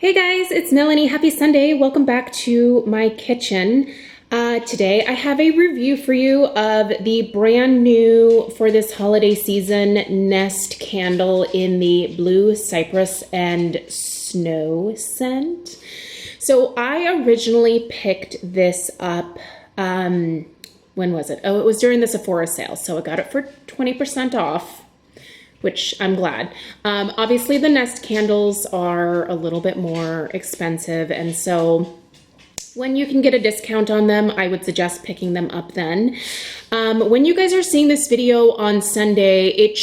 Hey guys, it's Melanie. Happy Sunday. Welcome back to my kitchen. Today I have a review for you of the brand new for this holiday season Nest candle in the blue cypress and snow scent. So I originally picked this up, when was it? Oh, it was during the Sephora sale. So I got it for 20% off, which I'm glad. Obviously the Nest candles are a little bit more expensive, and so when you can get a discount on them, I would suggest picking them up then. When you guys are seeing this video on Sunday,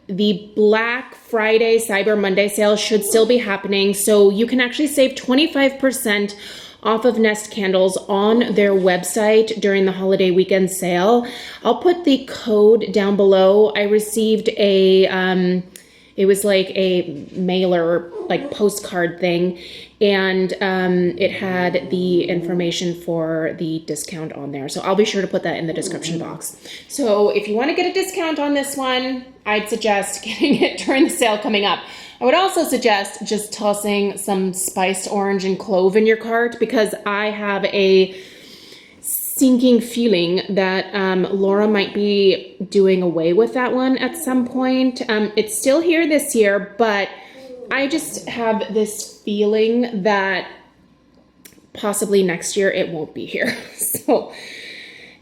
the Black Friday, Cyber Monday sale should still be happening, so you can actually save 25% off of Nest candles on their website during the holiday weekend sale. I'll put the code down below. I received it was like a mailer, like postcard thing, and it had the information for the discount on there. So I'll be sure to put that in the description box. So if you want to get a discount on this one, I'd suggest getting it during the sale coming up. I would also suggest just tossing some spiced orange and clove in your cart, because I have a sinking feeling that Laura might be doing away with that one at some point. It's still here this year, but I just have this feeling that possibly next year it won't be here. So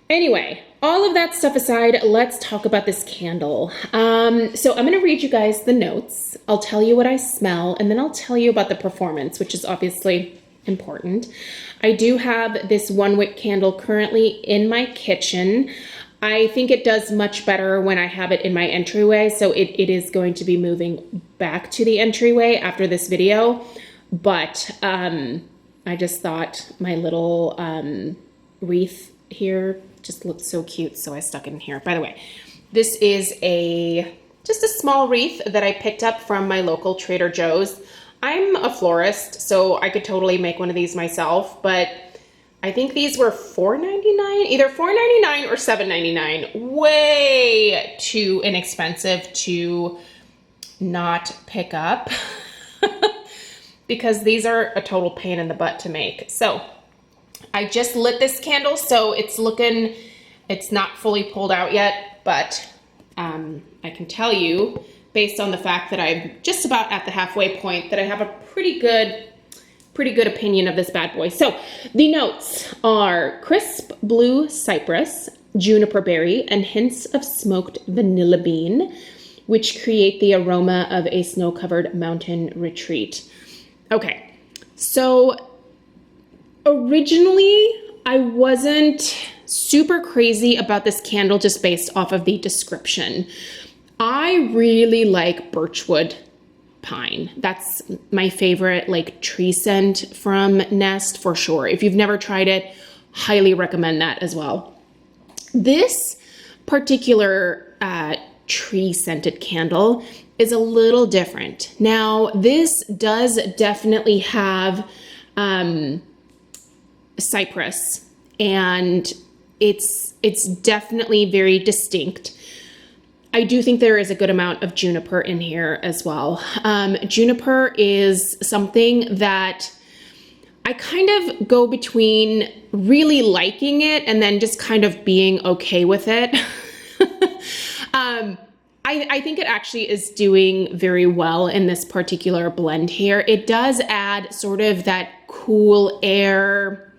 anyway, all of that stuff aside, let's talk about this candle. So I'm gonna read you guys the notes. I'll tell you what I smell, and then I'll tell you about the performance, which is obviously important. I do have this 1-wick candle currently in my kitchen. I think it does much better when I have it in my entryway, so it is going to be moving back to the entryway after this video, but I just thought my little wreath here just looked so cute, so I stuck it in here. By the way, this is just a small wreath that I picked up from my local Trader Joe's. I'm a florist, so I could totally make one of these myself, but I think these were $4.99, either $4.99 or $7.99. Way too inexpensive to not pick up because these are a total pain in the butt to make. So I just lit this candle, so it's not fully pulled out yet, but I can tell you, based on the fact that I'm just about at the halfway point, that I have a pretty good opinion of this bad boy. So the notes are crisp blue cypress, juniper berry, and hints of smoked vanilla bean, which create the aroma of a snow-covered mountain retreat. Okay, so originally I wasn't super crazy about this candle just based off of the description. I really like birchwood pine. That's my favorite like tree scent from Nest for sure. If you've never tried it, highly recommend that as well. This particular tree scented candle is a little different. Now, this does definitely have cypress, and it's definitely very distinct. I do think there is a good amount of juniper in here as well. Juniper is something that I kind of go between really liking it and then just kind of being okay with it. I think it actually is doing very well in this particular blend here. It does add sort of that cool air,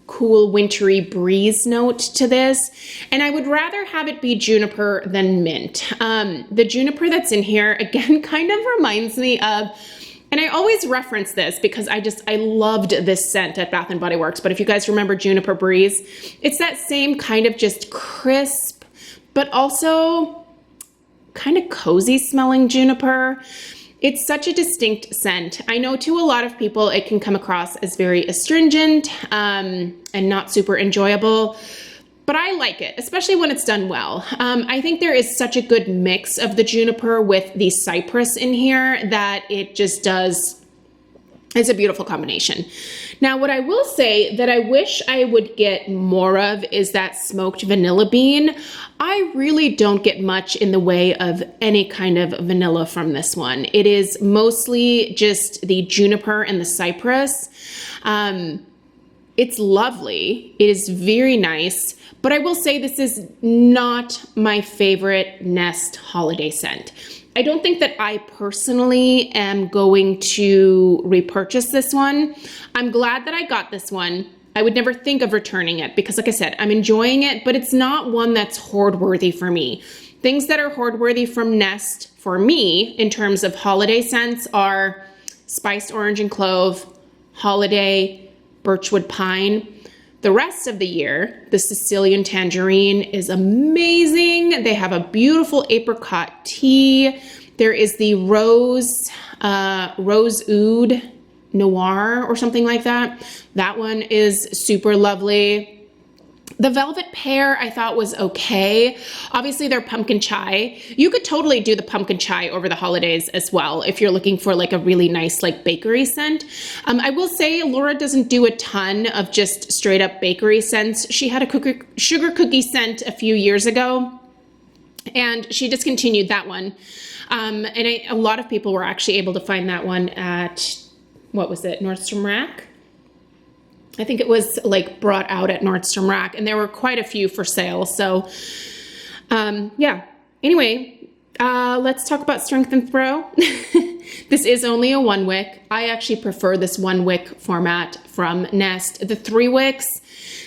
cool wintry breeze note to this, and I would rather have it be juniper than mint. The juniper that's in here again kind of reminds me of, and I always reference this because I loved this scent at Bath & Body Works, but if you guys remember Juniper Breeze, it's that same kind of just crisp but also kind of cozy smelling juniper. It's such a distinct scent. I know to a lot of people it can come across as very astringent and not super enjoyable, but I like it, especially when it's done well. I think there is such a good mix of the juniper with the cypress in here that it just does It's a beautiful combination. Now, what I will say that I wish I would get more of is that smoked vanilla bean. I really don't get much in the way of any kind of vanilla from this one. It is mostly just the juniper and the cypress. It's lovely. It is very nice, but I will say this is not my favorite Nest holiday scent. I don't think that I personally am going to repurchase this one. I'm glad that I got this one. I would never think of returning it because, like I said, I'm enjoying it, but it's not one that's hoard worthy for me. Things that are hoard worthy from Nest for me in terms of holiday scents are spiced orange and clove, holiday, birchwood pine. The rest of the year, the Sicilian tangerine is amazing. They have a beautiful apricot tea. There is the rose oud noir or something like that. That one is super lovely. The velvet pear I thought was okay. Obviously their pumpkin chai. You could totally do the pumpkin chai over the holidays as well if you're looking for like a really nice like bakery scent. I will say Laura doesn't do a ton of just straight up bakery scents. She had a sugar cookie scent a few years ago and she discontinued that one. A lot of people were actually able to find that one at, what was it, Nordstrom Rack? I think it was like brought out at Nordstrom Rack and there were quite a few for sale. So yeah, anyway, let's talk about Strength and Throw. This is only a 1 wick. I actually prefer this 1 wick format from Nest. The 3 wicks,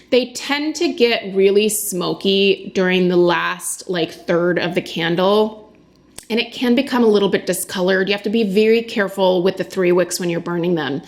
they tend to get really smoky during the last like third of the candle. And it can become a little bit discolored. You have to be very careful with the 3 wicks when you're burning them.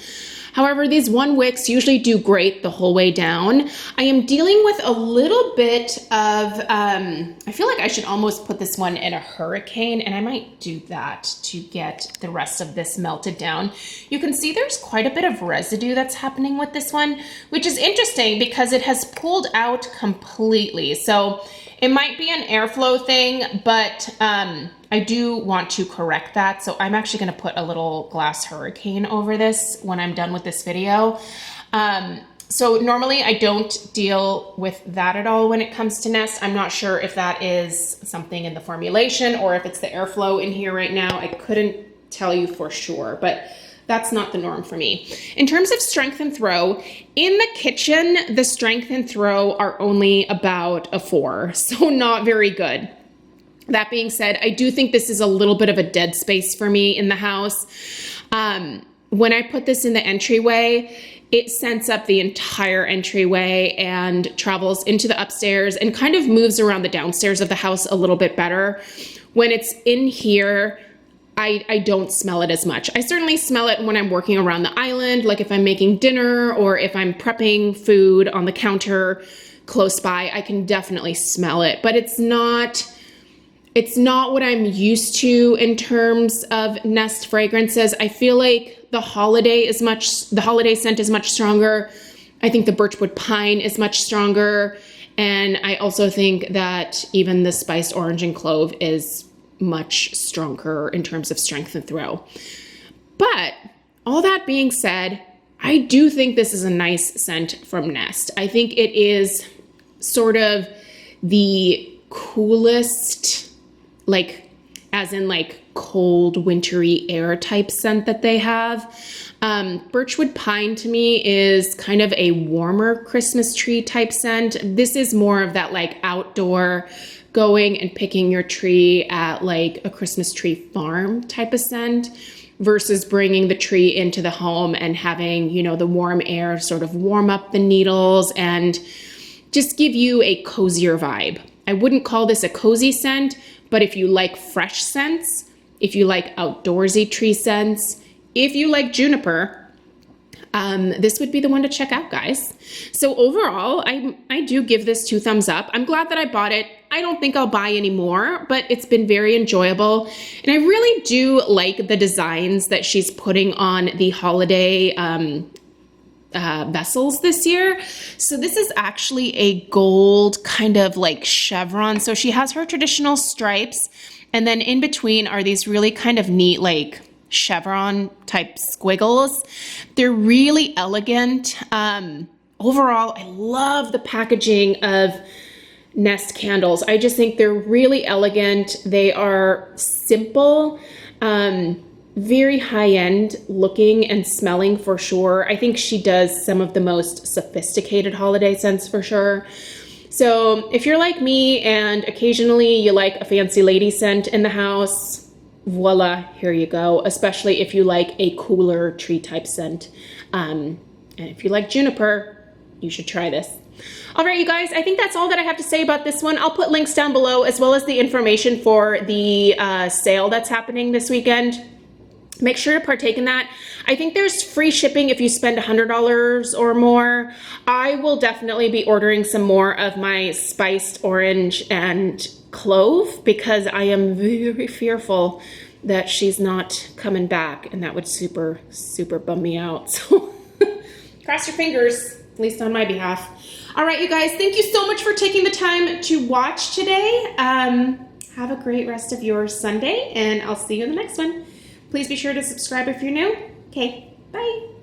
However, these 1 wicks usually do great the whole way down. I am dealing with a little bit of, I feel like I should almost put this one in a hurricane, and I might do that to get the rest of this melted down. You can see there's quite a bit of residue that's happening with this one, which is interesting because it has pulled out completely. So it might be an airflow thing, but I do want to correct that. So I'm actually gonna put a little glass hurricane over this when I'm done with this video. So normally I don't deal with that at all when it comes to Nest. I'm not sure if that is something in the formulation or if it's the airflow in here right now. I couldn't tell you for sure, but that's not the norm for me. In terms of Strength and Throw, in the kitchen, the Strength and Throw are only about a 4, so not very good. That being said, I do think this is a little bit of a dead space for me in the house. When I put this in the entryway, it scents up the entire entryway and travels into the upstairs and kind of moves around the downstairs of the house a little bit better. When it's in here, I don't smell it as much. I certainly smell it when I'm working around the island, like if I'm making dinner or if I'm prepping food on the counter close by, I can definitely smell it, but it's not what I'm used to in terms of Nest fragrances. I feel like the holiday scent is much stronger. I think the birchwood pine is much stronger. And I also think that even the spiced orange and clove is much stronger in terms of Strength and Throw. But all that being said, I do think this is a nice scent from Nest. I think it is sort of the coolest, like as in like cold wintry air type scent that they have. Birchwood pine to me is kind of a warmer Christmas tree type scent. This is more of that like outdoor going and picking your tree at like a Christmas tree farm type of scent versus bringing the tree into the home and having, you know, the warm air sort of warm up the needles and just give you a cozier vibe. I wouldn't call this a cozy scent, but if you like fresh scents, if you like outdoorsy tree scents, if you like juniper, this would be the one to check out, guys. So overall, I do give this 2 thumbs up. I'm glad that I bought it. I don't think I'll buy any more, but it's been very enjoyable. And I really do like the designs that she's putting on the holiday vessels this year. So this is actually a gold kind of like chevron. So she has her traditional stripes, and then in between are these really kind of neat like chevron type squiggles. They're really elegant. Overall, I love the packaging of Nest candles. I just think they're really elegant. They are simple, very high-end looking and smelling for sure. I think she does some of the most sophisticated holiday scents for sure. So if you're like me and occasionally you like a fancy lady scent in the house, voila, here you go. Especially if you like a cooler tree type scent. And if you like juniper, you should try this. All right, you guys, I think that's all that I have to say about this one. I'll put links down below as well as the information for the sale that's happening this weekend. Make sure to partake in that. I think there's free shipping if you spend $100 or more. I will definitely be ordering some more of my spiced orange and clove because I am very fearful that she's not coming back, and that would super, super bum me out. So cross your fingers, at least on my behalf. All right, you guys, thank you so much for taking the time to watch today. Have a great rest of your Sunday, and I'll see you in the next one. Please be sure to subscribe if you're new. Okay, bye.